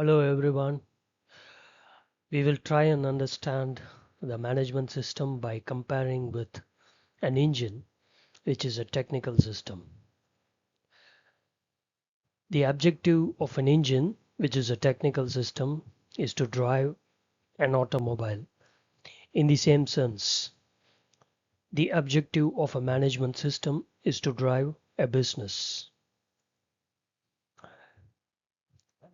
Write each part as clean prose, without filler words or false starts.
Hello everyone. We will try and understand the management system by comparing with an engine, which is a technical system. The objective of an engine, which is a technical system, is to drive an automobile. In the same sense, the objective of a management system is to drive a business.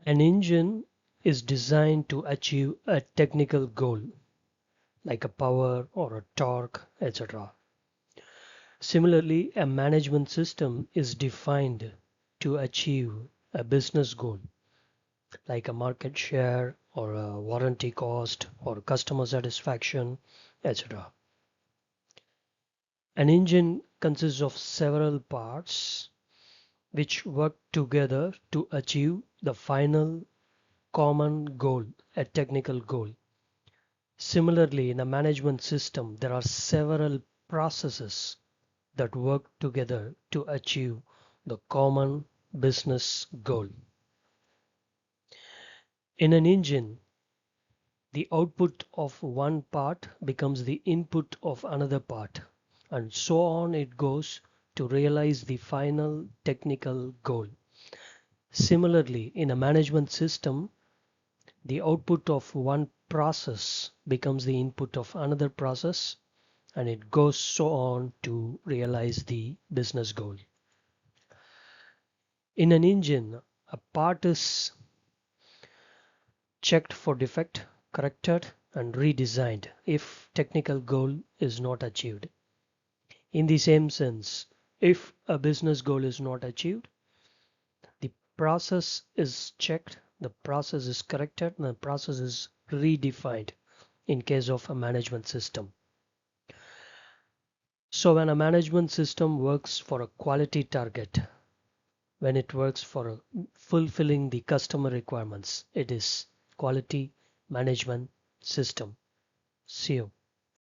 An engine is designed to achieve a technical goal, like a power or a torque, etc. Similarly, a management system is defined to achieve a business goal, like a market share or a warranty cost or customer satisfaction, etc. An engine consists of several parts which work together to achieve the final common goal, a technical goal. Similarly, in a management system, there are several processes that work together to achieve the common business goal. In an engine, the output of one part becomes the input of another part, and so on it goes to realize the final technical goal. Similarly, in a management system, the output of one process becomes the input of another process, and it goes so on to realize the business goal. In an engine, a part is checked for defect, corrected, and redesigned if technical goal is not achieved. In the same sense, if a business goal is not achieved, the process is checked, the process is corrected, and the process is redefined in case of a management system. So when a management system works for a quality target, when it works for fulfilling the customer requirements, it is quality management system. See you.